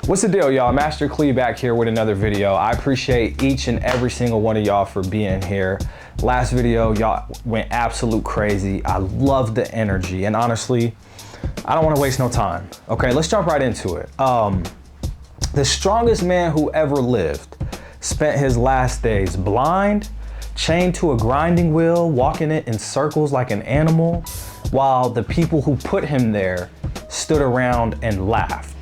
What's the deal, y'all? Master Clee back here with another video. I appreciate each and every single one of y'all for being here. Last video, y'all went absolute crazy. I love the energy, and honestly, I don't want to waste no time. Okay, let's jump right into it. The strongest man who ever lived spent his last days blind, chained to a grinding wheel, walking it in circles like an animal, while the people who put him there stood around and laughed.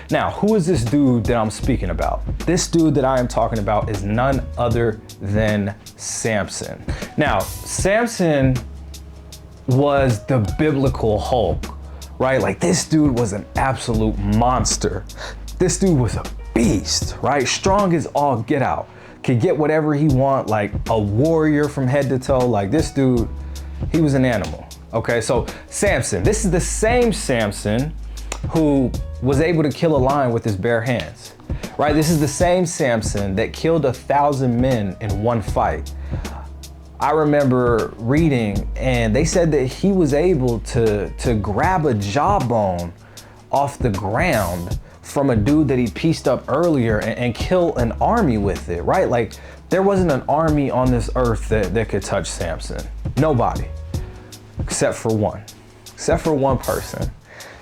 Now, who is this dude that I'm speaking about? This dude that I am talking about is none other than Samson. Now, Samson was the biblical Hulk, right? Like, this dude was an absolute monster. This dude was a beast, right? Strong as all get out. Could get whatever he want, like a warrior from head to toe. Like, this dude, he was an animal. Okay, so Samson, this is the same Samson who was able to kill a lion with his bare hands, right? This is the same Samson that killed 1,000 men in one fight. I remember reading, and they said that he was able to grab a jawbone off the ground from a dude that he pieced up earlier and kill an army with it, right? Like, there wasn't an army on this earth that could touch Samson. Nobody, except for one person.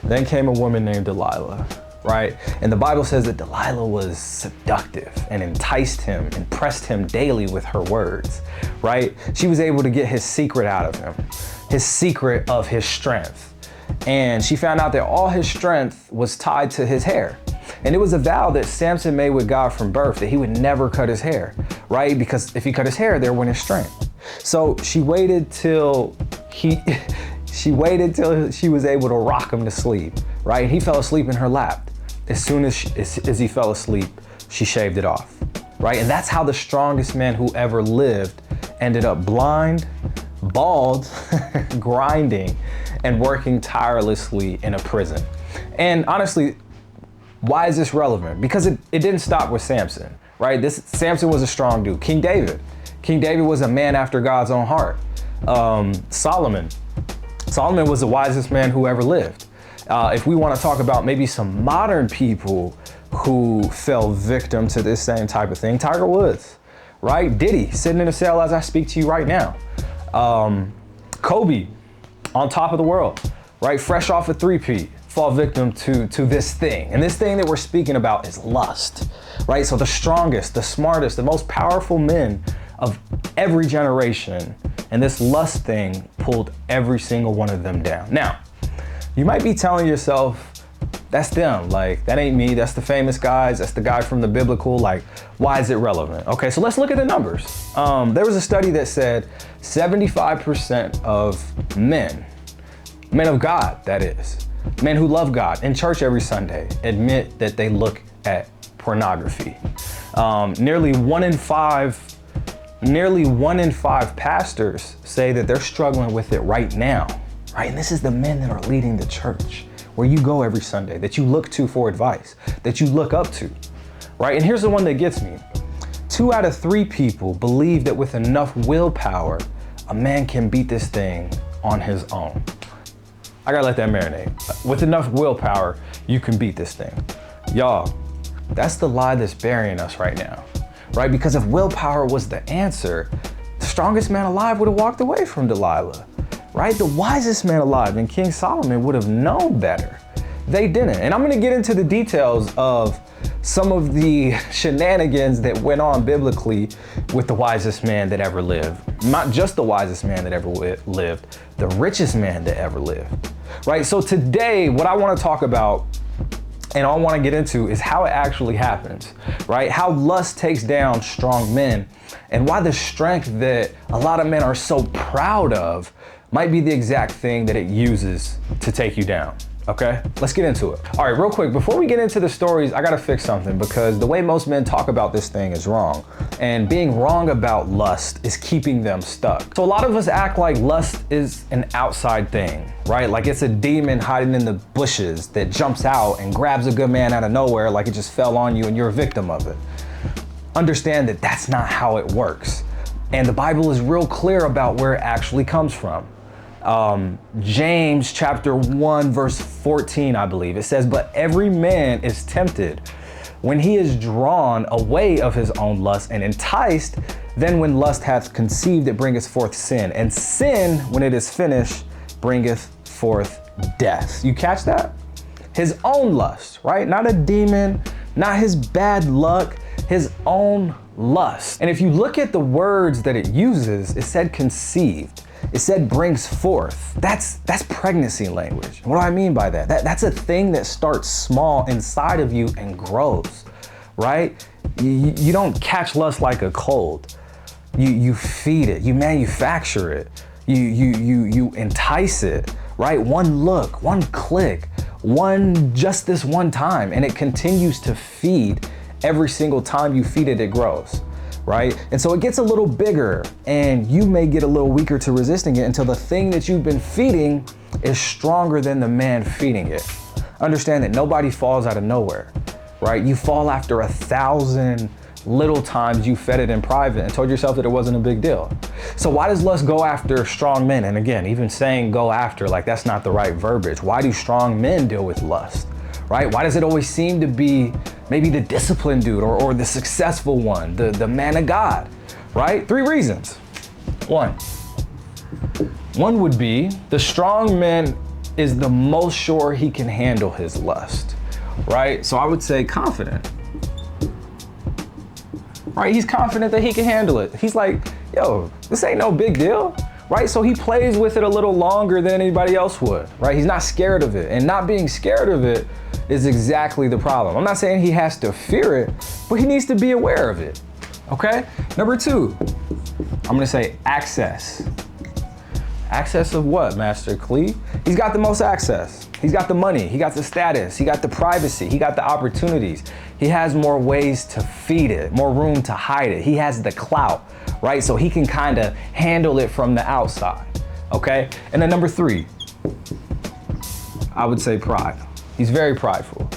Then came a woman named Delilah, right? And the Bible says that Delilah was seductive and enticed him and pressed him daily with her words, right? She was able to get his secret out of him, his secret of his strength. And she found out that all his strength was tied to his hair. And it was a vow that Samson made with God from birth that he would never cut his hair, right? Because if he cut his hair, there went his strength. So she waited till she was able to rock him to sleep, right? He fell asleep in her lap. As soon as he fell asleep, she shaved it off, right? And that's how the strongest man who ever lived ended up blind, bald, grinding, and working tirelessly in a prison. And honestly, why is this relevant? Because it didn't stop with Samson, right? Samson was a strong dude. King David was a man after God's own heart. Solomon was the wisest man who ever lived. If we want to talk about maybe some modern people who fell victim to this same type of thing, Tiger Woods, right? Diddy, sitting in a cell as I speak to you right now. Kobe, on top of the world, right? Fresh off a three-peat, fall victim to this thing. And this thing that we're speaking about is lust, right? So the strongest, the smartest, the most powerful men of every generation, and this lust thing pulled every single one of them down. Now, you might be telling yourself, that's them, like, that ain't me, that's the famous guys, that's the guy from the biblical, like, why is it relevant? Okay, so let's look at the numbers. There was a study that said 75% of men of God, that is, men who love God in church every Sunday, admit that they look at pornography. Nearly one in five pastors say that they're struggling with it right now, right? And this is the men that are leading the church, where you go every Sunday, that you look to for advice, that you look up to, right? And here's the one that gets me. 2 out of 3 people believe that with enough willpower, a man can beat this thing on his own. I gotta let that marinate. With enough willpower, you can beat this thing. Y'all, that's the lie that's burying us right now. Right? Because if willpower was the answer, the strongest man alive would have walked away from Delilah, right? The wisest man alive and King Solomon would have known better. They didn't. And I'm going to get into the details of some of the shenanigans that went on biblically with the wisest man that ever lived. Not just the wisest man that ever lived, the richest man that ever lived, right? So today, what I want to talk about and all I want to get into is how it actually happens, right? How lust takes down strong men, and why the strength that a lot of men are so proud of might be the exact thing that it uses to take you down. Okay, let's get into it. All right, real quick, before we get into the stories, I gotta fix something, because the way most men talk about this thing is wrong. And being wrong about lust is keeping them stuck. So a lot of us act like lust is an outside thing, right? Like it's a demon hiding in the bushes that jumps out and grabs a good man out of nowhere like it just fell on you and you're a victim of it. Understand that that's not how it works. And the Bible is real clear about where it actually comes from. James chapter 1 verse 14, I believe, it says, "But every man is tempted when he is drawn away of his own lust and enticed, then when lust hath conceived, it bringeth forth sin. And sin, when it is finished, bringeth forth death. You catch that? His own lust, right? Not a demon, not his bad luck, his own lust. And if you look at the words that it uses, it said conceived. It said brings forth. That's pregnancy language. What do I mean by that? That's a thing that starts small inside of you and grows, right? You don't catch lust like a cold. You feed it, you manufacture it, you entice it, right? One look, one click, just this one time, and it continues to feed. Every single time you feed it, it grows, right? And so it gets a little bigger, and you may get a little weaker to resisting it until the thing that you've been feeding is stronger than the man feeding it. Understand that nobody falls out of nowhere, right? You fall after 1,000 little times you fed it in private and told yourself that it wasn't a big deal. So why does lust go after strong men? And again, even saying go after, like that's not the right verbiage. Why do strong men deal with lust, right? Why does it always seem to be maybe the disciplined dude or the successful one, the man of God, right? 3 reasons. One would be the strong man is the most sure he can handle his lust, right? So I would say confident. Right, he's confident that he can handle it. He's like, yo, this ain't no big deal, right? So he plays with it a little longer than anybody else would, right? He's not scared of it, and not being scared of it is exactly the problem. I'm not saying he has to fear it, but he needs to be aware of it, okay? Number 2, I'm gonna say access. Access of what, Master Clee? He's got the most access. He's got the money, he got the status, he got the privacy, he got the opportunities. He has more ways to feed it, more room to hide it. He has the clout, right? So he can kind of handle it from the outside, okay? And then number 3, I would say pride. He's very prideful,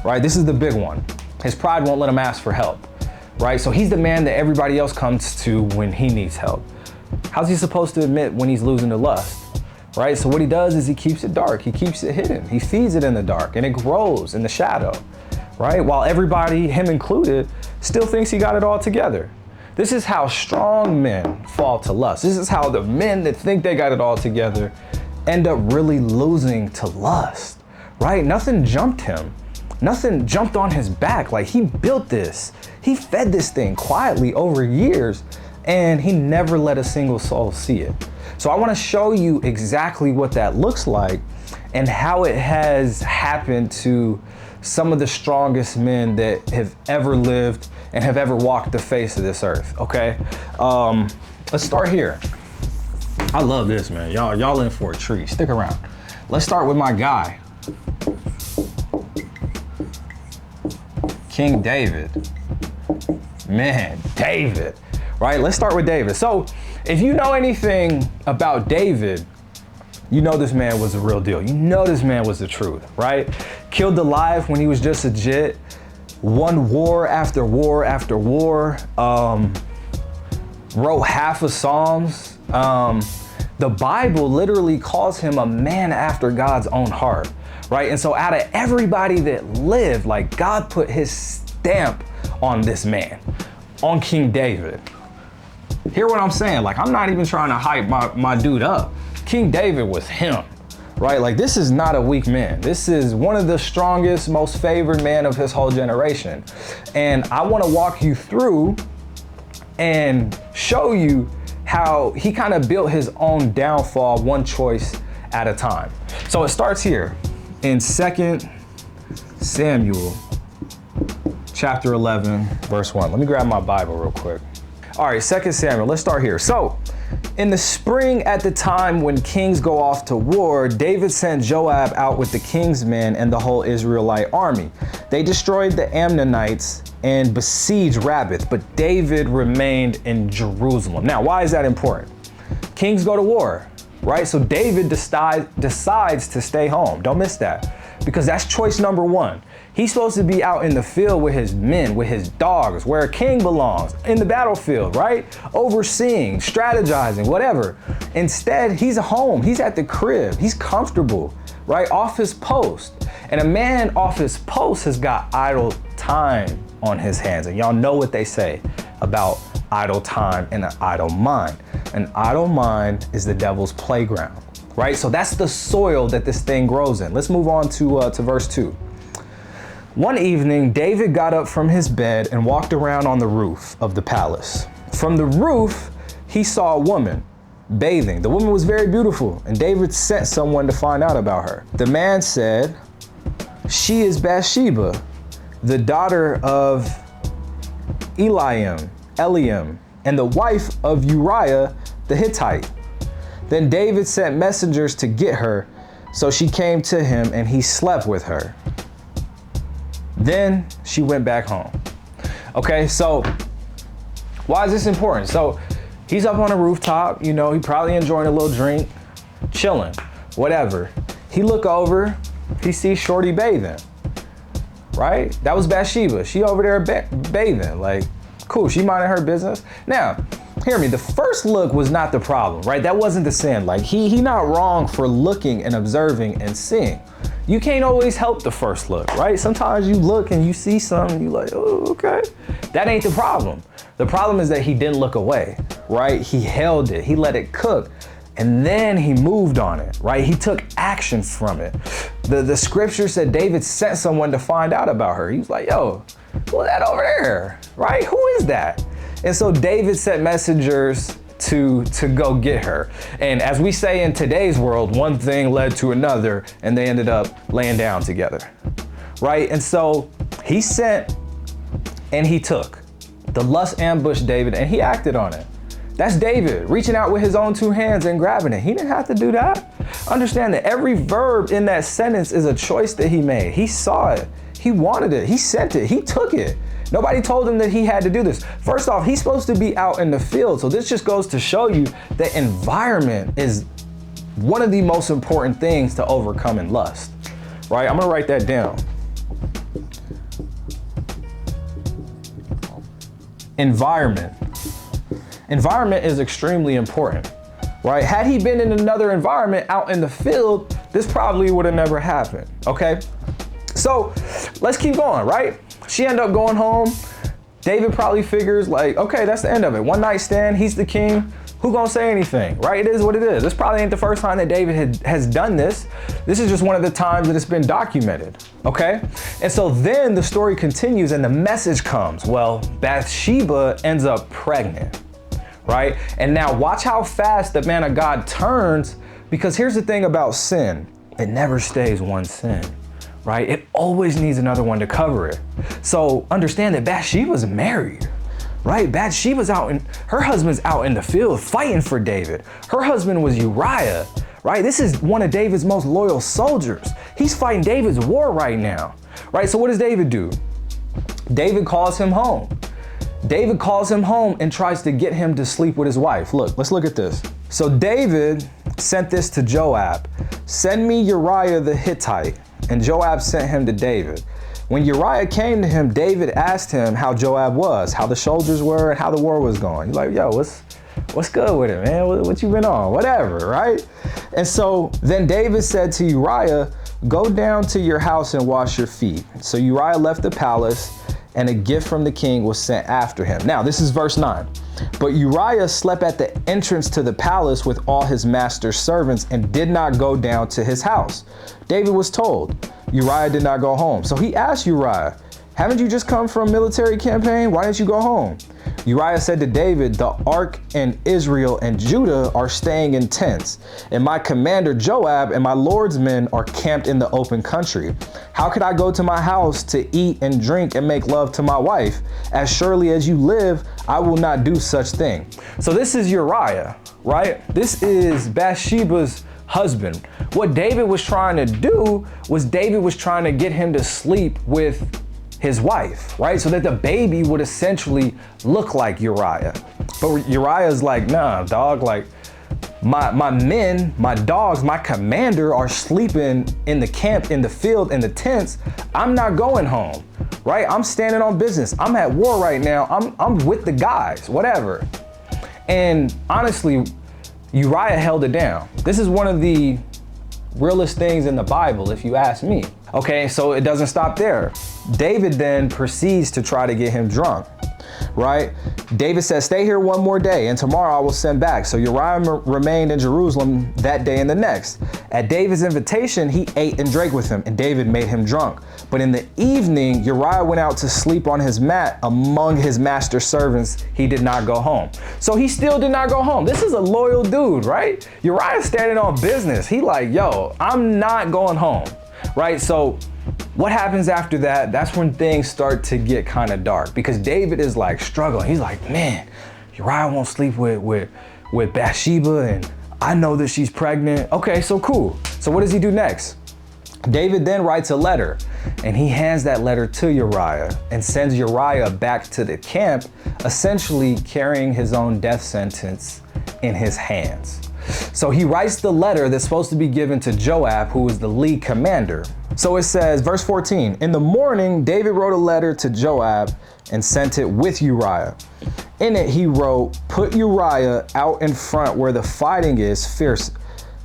right? This is the big one. His pride won't let him ask for help, right? So he's the man that everybody else comes to when he needs help. How's he supposed to admit when he's losing the lust? Right? So what he does is he keeps it dark. He keeps it hidden. He feeds it in the dark and it grows in the shadow, right? While everybody, him included, still thinks he got it all together. This is how strong men fall to lust. This is how the men that think they got it all together end up really losing to lust, right? Nothing jumped him. Nothing jumped on his back. Like, he built this. He fed this thing quietly over years, and he never let a single soul see it. So I want to show you exactly what that looks like and how it has happened to some of the strongest men that have ever lived and have ever walked the face of this earth, okay? Let's start here. I love this, man. Y'all in for a treat. Stick around. Let's start with my guy, King David. Man, David, right? Let's start with David. So if you know anything about David, you know this man was the real deal. You know this man was the truth, right? Killed Goliath when he was just a jit, won war after war after war, wrote half of Psalms. The Bible literally calls him a man after God's own heart, right? And so out of everybody that lived, like, God put his stamp on this man, on King David. Hear what I'm saying? Like, I'm not even trying to hype my dude up. King David was him, right? Like, this is not a weak man. This is one of the strongest, most favored men of his whole generation. And I want to walk you through and show you how he kind of built his own downfall, one choice at a time. So it starts here in 2 Samuel chapter 11, verse 1. Let me grab my Bible real quick. All right, 2 Samuel, let's start here. So, in the spring, at the time when kings go off to war, David sent Joab out with the king's men and the whole Israelite army. They destroyed the Ammonites and besieged Rabbath, but David remained in Jerusalem. Now, why is that important? Kings go to war, right? So David decides to stay home. Don't miss that, because that's choice number 1. He's supposed to be out in the field with his men, with his dogs, where a king belongs, in the battlefield, right? Overseeing, strategizing, whatever. Instead, he's home, he's at the crib, he's comfortable, right? Off his post. And a man off his post has got idle time on his hands. And y'all know what they say about idle time and an idle mind. An idle mind is the devil's playground, right? So that's the soil that this thing grows in. Let's move on to verse 2. One evening, David got up from his bed and walked around on the roof of the palace. From the roof, he saw a woman bathing. The woman was very beautiful, and David sent someone to find out about her. The man said, "She is Bathsheba, the daughter of Eliam, and the wife of Uriah the Hittite." Then David sent messengers to get her, so she came to him and he slept with her. Then she went back home. Okay, so why is this important? So he's up on a rooftop, you know, he probably enjoying a little drink, chilling, whatever. He look over, he sees Shorty bathing, right? That was Bathsheba. She over there bathing, like, cool, she minding her business. Now, hear me, the first look was not the problem, right? That wasn't the sin. Like, he not wrong for looking and observing and seeing. You can't always help the first look, right? Sometimes you look and you see something, you like, oh, okay. That ain't the problem. The problem is that he didn't look away, right? He held it, he let it cook, and then he moved on it, right? He took action from it. The scripture said David sent someone to find out about her. He was like, yo, who's that over there, right? Who is that? And so David sent messengers to go get her. And as we say in today's world, one thing led to another, and they ended up laying down together, right? And so he sent and he took. The lust ambushed David and he acted on it. That's David reaching out with his own two hands and grabbing it. He didn't have to do that. Understand that every verb in that sentence is a choice that he made. He saw it, he wanted it, he sent it, he took it. Nobody told him that he had to do this. First off, he's supposed to be out in the field. So this just goes to show you that environment is one of the most important things to overcome in lust, right? I'm gonna write that down. Environment. Environment is extremely important, right? Had he been in another environment out in the field, this probably would have never happened, okay? So let's keep going, right? She ended up going home. David probably figures like, okay, that's the end of it. One night stand, he's the king. Who gonna say anything, right? It is what it is. This probably ain't the first time that David has done this. This is just one of the times that it's been documented, okay? And so then the story continues and the message comes. Well, Bathsheba ends up pregnant, right? And now watch how fast the man of God turns, because here's the thing about sin. It never stays one sin, right? It always needs another one to cover it. So understand that Bathsheba's married, right? Bathsheba's her husband's out in the field fighting for David. Her husband was Uriah, right? This is one of David's most loyal soldiers. He's fighting David's war right now, right? So what does David do? David calls him home. David calls him home and tries to get him to sleep with his wife. Look, let's look at this. So David sent this to Joab. Send me Uriah the Hittite. And Joab sent him to David. When Uriah came to him, David asked him how Joab was, how the soldiers were, and how the war was going. He's like, yo, what's good with it, man? What you been on? Whatever, right? And so then David said to Uriah, go down to your house and wash your feet. So Uriah left the palace, and a gift from the king was sent after him. Now, this is verse 9. But Uriah slept at the entrance to the palace with all his master's servants and did not go down to his house. David was told, Uriah did not go home. So he asked Uriah, haven't you just come from a military campaign? Why didn't you go home? Uriah said to David, the ark and Israel and Judah are staying in tents, and my commander Joab and my Lord's men are camped in the open country. How could I go to my house to eat and drink and make love to my wife? As surely as you live, I will not do such thing. So this is Uriah, right? This is Bathsheba's husband. What David was trying to do was David was trying to get him to sleep with his wife, right? So that the baby would essentially look like Uriah. But Uriah's like, nah, dog, like my men, my dogs, my commander are sleeping in the camp, in the field, in the tents. I'm not going home, right? I'm standing on business. I'm at war right now. I'm with the guys, whatever. And honestly, Uriah held it down. This is one of the realest things in the Bible, if you ask me. Okay, so it doesn't stop there. David then proceeds to try to get him drunk, right? David says, stay here one more day and tomorrow I will send back. So Uriah remained in Jerusalem that day and the next. At David's invitation, he ate and drank with him, and David made him drunk. But in the evening, Uriah went out to sleep on his mat among his master's servants. He did not go home. So he still did not go home. This is a loyal dude, right? Uriah's standing on business. He like, yo, I'm not going home, right? So what happens after that? That's when things start to get kind of dark, because David is like struggling. He's like, man, Uriah won't sleep with Bathsheba, and I know that she's pregnant. Okay, so cool. So what does he do next? David then writes a letter, and he hands that letter to Uriah and sends Uriah back to the camp, essentially carrying his own death sentence in his hands. So he writes the letter that's supposed to be given to Joab, who is the lead commander. So it says, verse 14, in the morning, David wrote a letter to Joab and sent it with Uriah. In it, he wrote, put Uriah out in front where the fighting is fierce.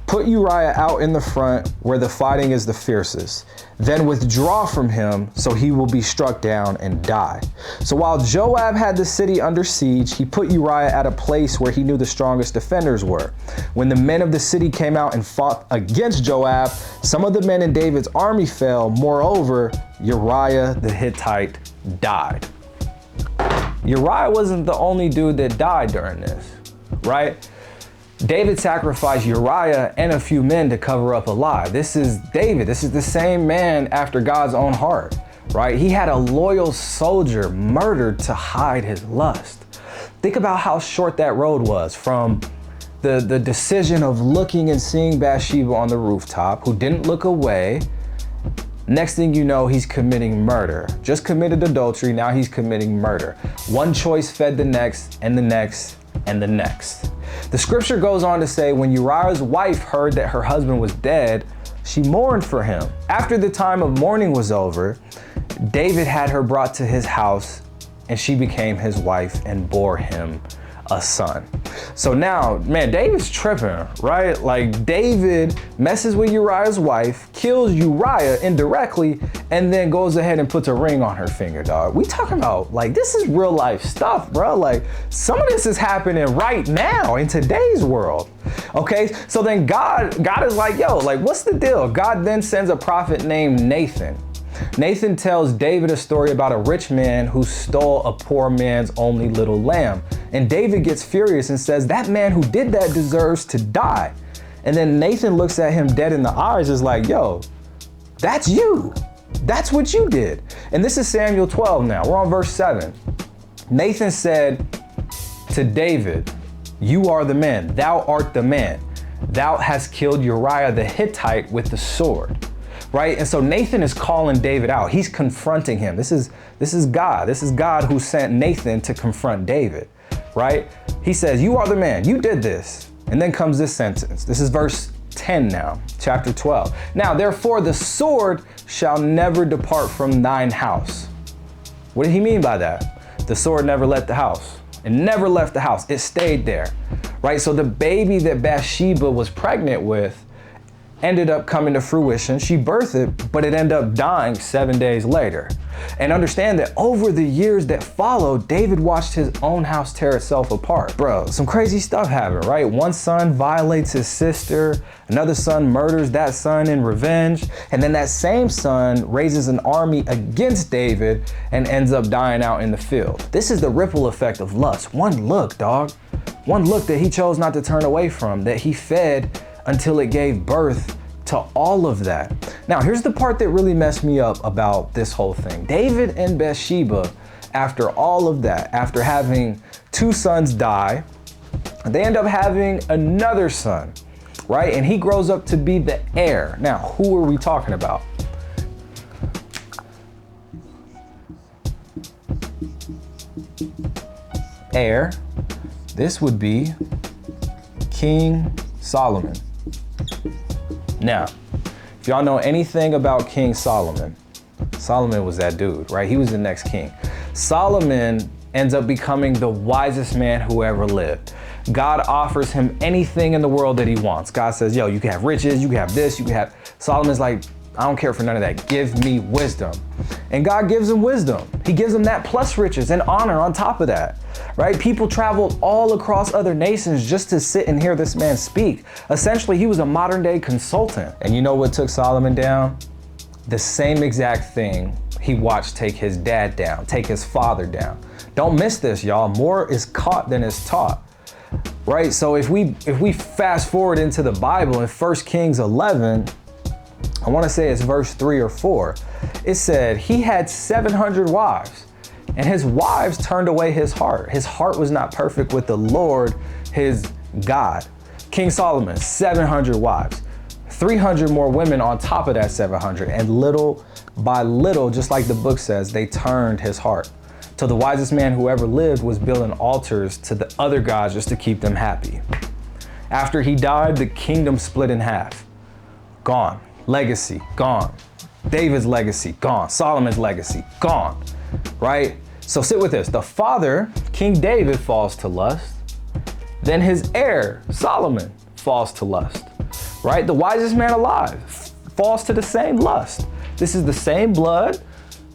Put Uriah out in the front where the fighting is the fiercest. Then withdraw from him so he will be struck down and die. So while Joab had the city under siege, he put Uriah at a place where he knew the strongest defenders were. When the men of the city came out and fought against Joab, some of the men in David's army fell. Moreover, Uriah the Hittite died. Uriah wasn't the only dude that died during this, right? David sacrificed Uriah and a few men to cover up a lie. This is David. This is the same man after God's own heart, right? He had a loyal soldier murdered to hide his lust. Think about how short that road was from the decision of looking and seeing Bathsheba on the rooftop, who didn't look away. Next thing you know, he's committing murder. Just committed adultery, now he's committing murder. One choice fed the next and the next and the next. The scripture goes on to say, when Uriah's wife heard that her husband was dead, she mourned for him. After the time of mourning was over, David had her brought to his house, and she became his wife and bore him a son. So now, man, David's tripping, right? Like, David messes with Uriah's wife, kills Uriah indirectly, and then goes ahead and puts a ring on her finger, dog. We talking about, like, this is real life stuff, bro. Like, some of this is happening right now in today's world. Okay, so then God is like, yo, like, what's the deal? God then sends a prophet named Nathan. Nathan tells David a story about a rich man who stole a poor man's only little lamb. And David gets furious and says, that man who did that deserves to die. And then Nathan looks at him dead in the eyes, is like, yo, that's you. That's what you did. And this is Samuel 12 now. We're on verse 7. Nathan said to David, you are the man. Thou art the man. Thou hast killed Uriah the Hittite with the sword. Right? And so Nathan is calling David out. He's confronting him. This is God. This is God who sent Nathan to confront David, right? He says, you are the man. You did this. And then comes this sentence. This is verse 10 now, chapter 12. Now, therefore, the sword shall never depart from thine house. What did he mean by that? The sword never left the house. It never left the house. It stayed there, right? So the baby that Bathsheba was pregnant with ended up coming to fruition. She birthed it, but it ended up dying 7 days later. And understand that over the years that followed, David watched his own house tear itself apart. Bro, some crazy stuff happened, right? One son violates his sister, another son murders that son in revenge, and then that same son raises an army against David and ends up dying out in the field. This is the ripple effect of lust. One look, dog. One look that he chose not to turn away from, that he fed until it gave birth to all of that. Now, here's the part that really messed me up about this whole thing. David and Bathsheba, after all of that, after having two sons die, they end up having another son, right? And he grows up to be the heir. Now, who are we talking about? Heir. This would be King Solomon. Now, if y'all know anything about King Solomon, Solomon was that dude, right? He was the next king. Solomon ends up becoming the wisest man who ever lived. God offers him anything in the world that he wants. God says, yo, you can have riches, you can have this, you can have... Solomon's like, I don't care for none of that. Give me wisdom. And God gives him wisdom. He gives him that plus riches and honor on top of that, right? People traveled all across other nations just to sit and hear this man speak. Essentially, he was a modern day consultant. And you know what took Solomon down? The same exact thing he watched take his dad down, take his father down. Don't miss this, y'all. More is caught than is taught, right? So if we fast forward into the Bible in 1 Kings 11, I want to say it's verse 3 or 4. It said he had 700 wives, and his wives turned away his heart. His heart was not perfect with the Lord, his God. King Solomon, 700 wives, 300 more women on top of that 700. And little by little, just like the book says, they turned his heart. Till the wisest man who ever lived was building altars to the other gods just to keep them happy. After he died, the kingdom split in half. Gone. Legacy, gone. David's legacy, gone. Solomon's legacy, gone, right? So sit with this. The father, King David, falls to lust. Then his heir, Solomon, falls to lust, right? The wisest man alive falls to the same lust. This is the same blood,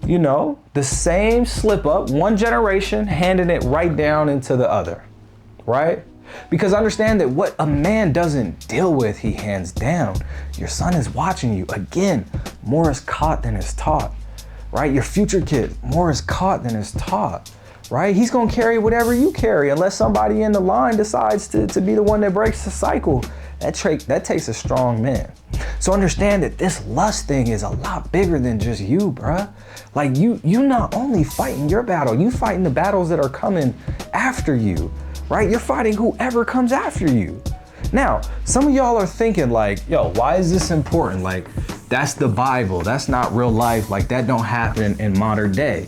you know, the same slip up, one generation handing it right down into the other, right? Because understand that what a man doesn't deal with, he hands down. Your son is watching you. Again, more is caught than is taught, right? Your future kid, more is caught than is taught, right? He's gonna carry whatever you carry unless somebody in the line decides to be the one that breaks the cycle. That takes a strong man. So understand that this lust thing is a lot bigger than just you, bruh. Like you not only fighting your battle, you fighting the battles that are coming after you. Right? You're fighting whoever comes after you. Now, some of y'all are thinking like, yo, why is this important? Like, that's the Bible. That's not real life. Like, that don't happen in modern day.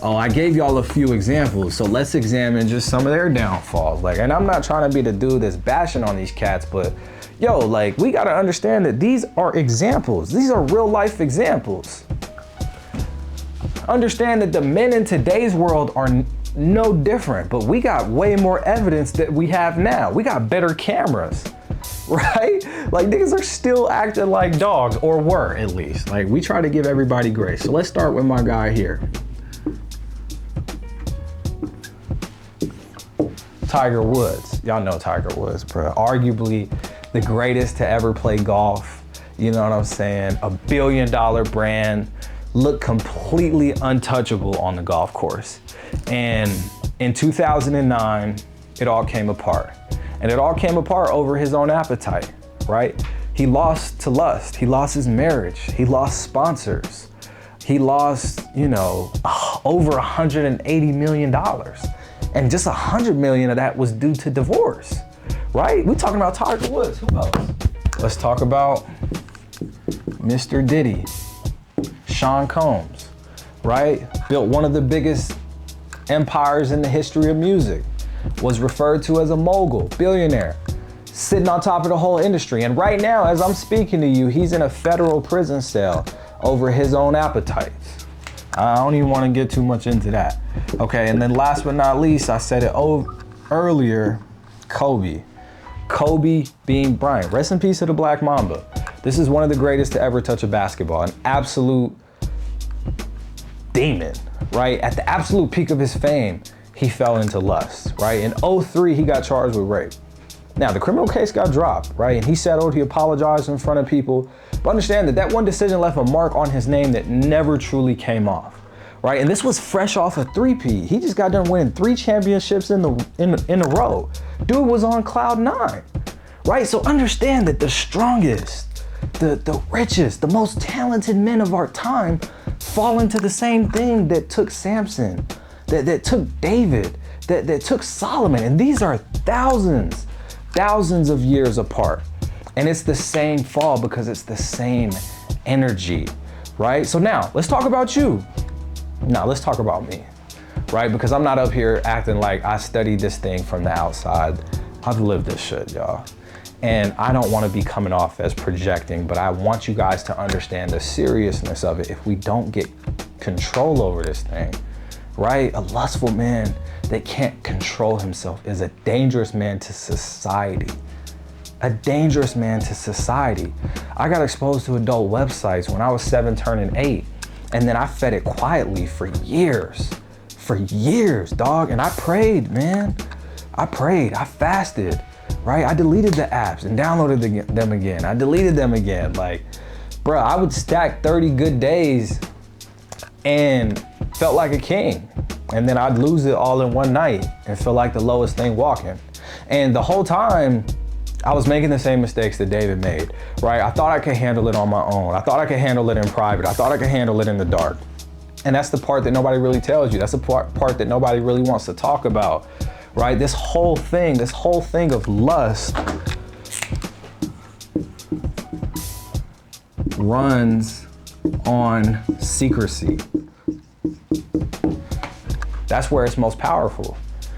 Oh, I gave y'all a few examples. So let's examine just some of their downfalls. Like, and I'm not trying to be the dude that's bashing on these cats, but yo, like, we got to understand that these are examples. These are real life examples. Understand that the men in today's world are no different, but we got way more evidence that we have now. We got better cameras, right? Like niggas are still acting like dogs, or were at least. Like we try to give everybody grace. So let's start with my guy here. Tiger Woods. Y'all know Tiger Woods, bro. Arguably the greatest to ever play golf. You know what I'm saying? $1 billion brand. Looked completely untouchable on the golf course. And in 2009, it all came apart. And it all came apart over his own appetite, right? He lost to lust. He lost his marriage. He lost sponsors. He lost, you know, over $180 million. And just 100 million of that was due to divorce, right? We're talking about Tiger Woods. Who else? Let's talk about Mr. Diddy. Sean Combs, right? Built one of the biggest empires in the history of music, was referred to as a mogul, billionaire, sitting on top of the whole industry. And right now, as I'm speaking to you, he's in a federal prison cell over his own appetites. I don't even want to get too much into that. Okay, and then last but not least, I said it earlier, Kobe. Kobe Bean Bryant. Rest in peace to the Black Mamba. This is one of the greatest to ever touch a basketball, an absolute demon, right? At the absolute peak of his fame, he fell into lust, right? In 2003, he got charged with rape. Now, the criminal case got dropped, right? And he settled, he apologized in front of people. But understand that that one decision left a mark on his name that never truly came off, right? And this was fresh off a three-peat. He just got done winning 3 championships in a row. Dude was on cloud 9, right? So understand that the strongest, the richest, the most talented men of our time fall into the same thing that took Samson, that took David, that took Solomon. And these are thousands of years apart. And it's the same fall because it's the same energy, right? So now let's talk about you. Now let's talk about me, right? Because I'm not up here acting like I studied this thing from the outside. I've lived this shit, y'all. And I don't want to be coming off as projecting, but I want you guys to understand the seriousness of it. If we don't get control over this thing, right? A lustful man that can't control himself is a dangerous man to society. a dangerous man to society. I got exposed to adult websites when I was 7 turning 8. And then I fed it quietly for years, dog. And I prayed, man. I prayed, I fasted, right? I deleted the apps and downloaded them again. I deleted them again. Like, bro, I would stack 30 good days and felt like a king. And then I'd lose it all in one night and feel like the lowest thing walking. And the whole time, I was making the same mistakes that David made, right? I thought I could handle it on my own. I thought I could handle it in private. I thought I could handle it in the dark. And that's the part that nobody really tells you. That's the part that nobody really wants to talk about, right? This whole thing of lust runs on secrecy. That's where it's most powerful,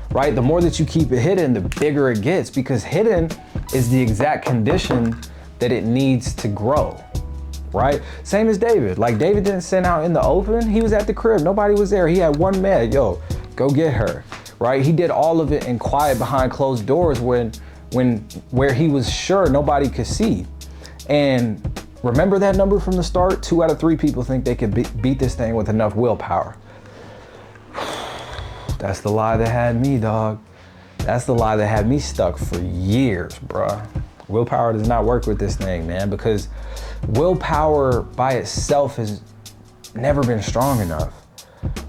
right? The more that you keep it hidden, the bigger it gets, because hidden is the exact condition that it needs to grow, right? Same as David. Like, David didn't sin out in the open. He was at the crib. Nobody was there. He had one man. Yo, go get her, right? He did all of it in quiet behind closed doors where he was sure nobody could see. And remember that number from the start? 2 out of 3 people think they could beat this thing with enough willpower. That's the lie that had me, dog. That's the lie that had me stuck for years, bruh. Willpower does not work with this thing, man, because willpower by itself has never been strong enough,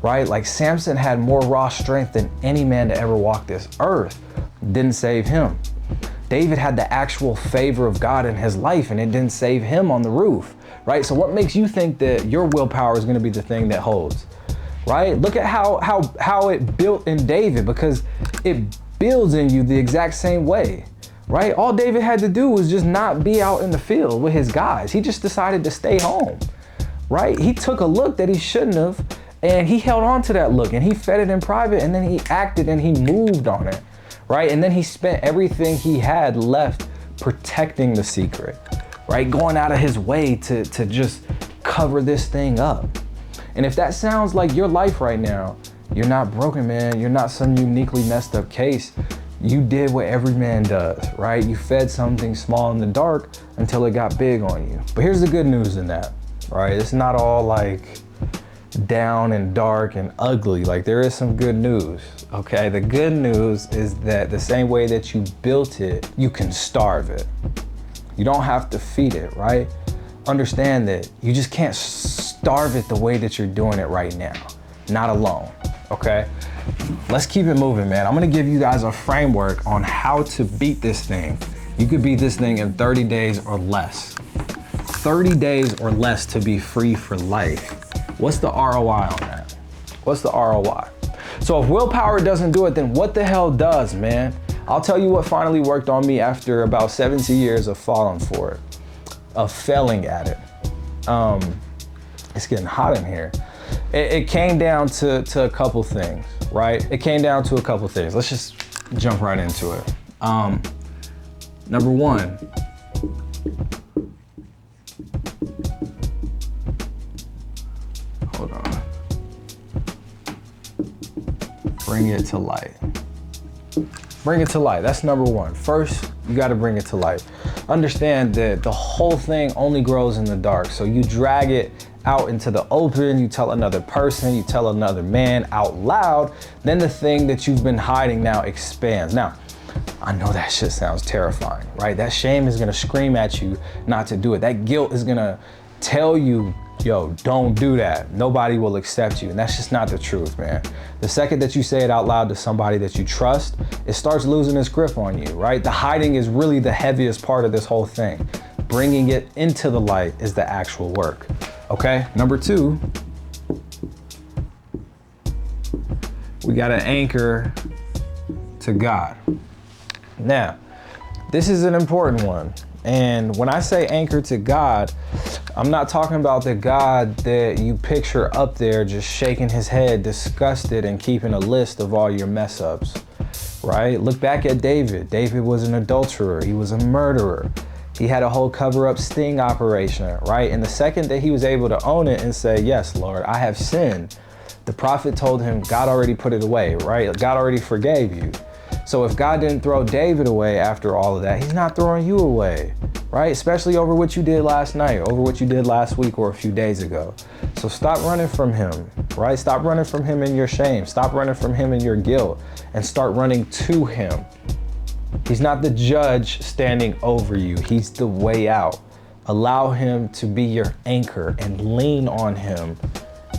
right? Like, Samson had more raw strength than any man to ever walk this earth. Didn't save him. David had the actual favor of God in his life, and it didn't save him on the roof, right? So what makes you think that your willpower is gonna be the thing that holds, right? Look at how it built in David, because it builds in you the exact same way, right? All David had to do was just not be out in the field with his guys. He just decided to stay home, right? He took a look that he shouldn't have, and he held on to that look, and he fed it in private, and then he acted and he moved on it, right? And then he spent everything he had left protecting the secret, right? Going out of his way to just cover this thing up. And if that sounds like your life right now, you're not broken, man. You're not some uniquely messed up case. You did what every man does, right? You fed something small in the dark until it got big on you. But here's the good news in that, right? It's not all like down and dark and ugly. Like, there is some good news, okay? The good news is that the same way that you built it, you can starve it. You don't have to feed it, right? Understand that you just can't starve it the way that you're doing it right now. Not alone, okay? Let's keep it moving, man. I'm gonna give you guys a framework on how to beat this thing. You could beat this thing in 30 days or less. 30 days or less to be free for life. What's the ROI on that? What's the ROI? So if willpower doesn't do it, then what the hell does, man? I'll tell you what finally worked on me after about 70 years of falling for it, of failing at it. It's getting hot in here. It came down to a couple things, right? It came down to a couple things. Let's just jump right into it. Number one, hold on. Bring it to light. Bring it to light. That's number one. First, you got to bring it to light. Understand that the whole thing only grows in the dark. So you drag it out into the open, you tell another person, you tell another man out loud, then the thing that you've been hiding now expands. Now, I know that shit sounds terrifying, right? That shame is gonna scream at you not to do it. That guilt is gonna tell you, yo, don't do that. Nobody will accept you. And that's just not the truth, man. The second that you say it out loud to somebody that you trust, it starts losing its grip on you, right? The hiding is really the heaviest part of this whole thing. Bringing it into the light is the actual work. Okay, number two, we got to anchor to God. Now, this is an important one. And when I say anchor to God, I'm not talking about the God that you picture up there just shaking his head, disgusted, and keeping a list of all your mess ups, right? Look back at David. David was an adulterer. He was a murderer. He had a whole cover-up sting operation, right? And the second that he was able to own it and say, yes, Lord, I have sinned, the prophet told him God already put it away, right? God already forgave you. So if God didn't throw David away after all of that, he's not throwing you away, right? Especially over what you did last night, over what you did last week or a few days ago. So stop running from him, right? Stop running from him in your shame. Stop running from him in your guilt and start running to him. He's not the judge standing over you. He's the way out. Allow him to be your anchor and lean on him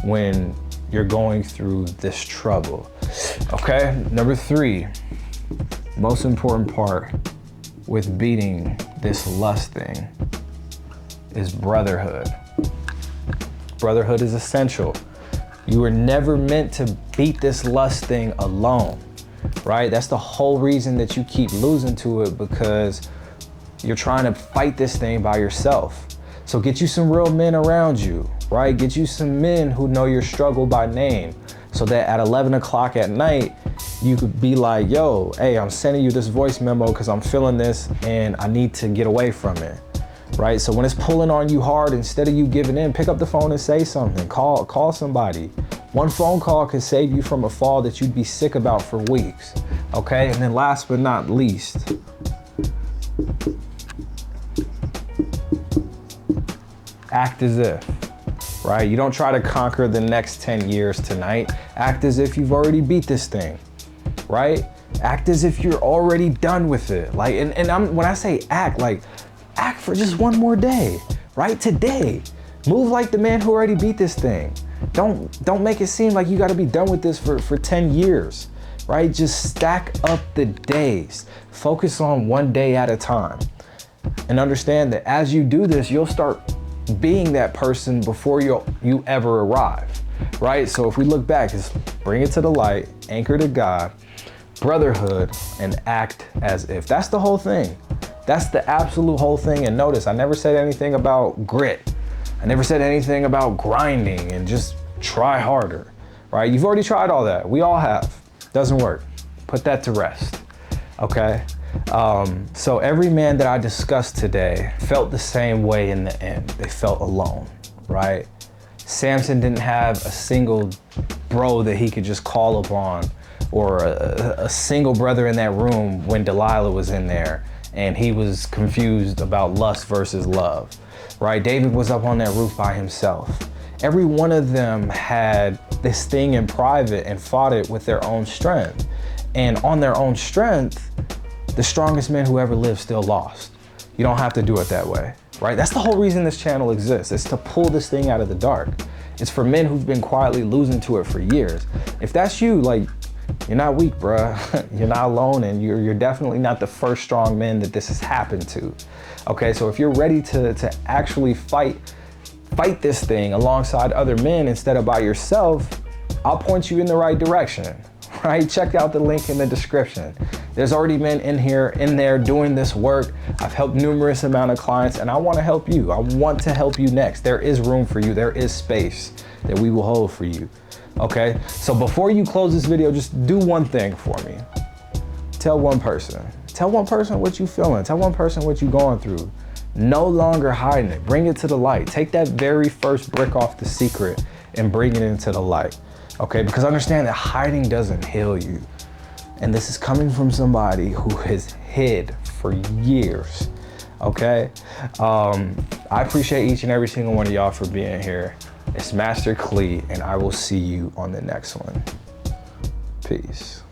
when you're going through this trouble. Okay, number 3, most important part with beating this lust thing is brotherhood. Brotherhood is essential. You were never meant to beat this lust thing alone, right? That's the whole reason that you keep losing to it, because you're trying to fight this thing by yourself. So get you some real men around you, right? Get you some men who know your struggle by name, so that at 11 o'clock at night, you could be like, yo, hey, I'm sending you this voice memo because I'm feeling this and I need to get away from it, right? So when it's pulling on you hard, instead of you giving in, pick up the phone and say something. Call somebody. One phone call could save you from a fall that you'd be sick about for weeks, okay? And then last but not least, act as if, right? You don't try to conquer the next 10 years tonight. Act as if you've already beat this thing, right? Act as if you're already done with it. Like, when I say act, like, act for just one more day, right? Today, move like the man who already beat this thing. Don't make it seem like you got to be done with this for 10 years, right? Just stack up the days. Focus on one day at a time, and understand that as you do this, you'll start being that person before you ever arrive, right? So if we look back, it's bring it to the light, anchor to God, brotherhood, and act as if. That's the whole thing. That's the absolute whole thing. And notice, I never said anything about grit. I never said anything about grinding and just try harder, right? You've already tried all that. We all have. Doesn't work. Put that to rest, okay? So every man that I discussed today felt the same way in the end. They felt alone, right? Samson didn't have a single bro that he could just call upon, or a single brother in that room when Delilah was in there and he was confused about lust versus love, right? David was up on that roof by himself. Every one of them had this thing in private and fought it with their own strength. And on their own strength, the strongest men who ever lived still lost. You don't have to do it that way, right? That's the whole reason this channel exists. It's to pull this thing out of the dark. It's for men who've been quietly losing to it for years. If that's you, like, you're not weak, bruh. You're not alone, and you're definitely not the first strong man that this has happened to. Okay, so if you're ready to actually fight this thing alongside other men instead of by yourself, I'll point you in the right direction, right? Check out the link in the description. There's already men in there doing this work. I've helped numerous amount of clients, and I want to help you. I want to help you next. There is room for you. There is space that we will hold for you. Okay, so before you close this video, just do one thing for me. Tell one person what you feeling. Tell one person what you going through. No longer hiding it. Bring it to the light. Take that very first brick off the secret and bring it into the light. Okay, because understand that hiding doesn't heal you. And this is coming from somebody who has hid for years. Okay, I appreciate each and every single one of y'all for being here. It's Master Clee, and I will see you on the next one. Peace.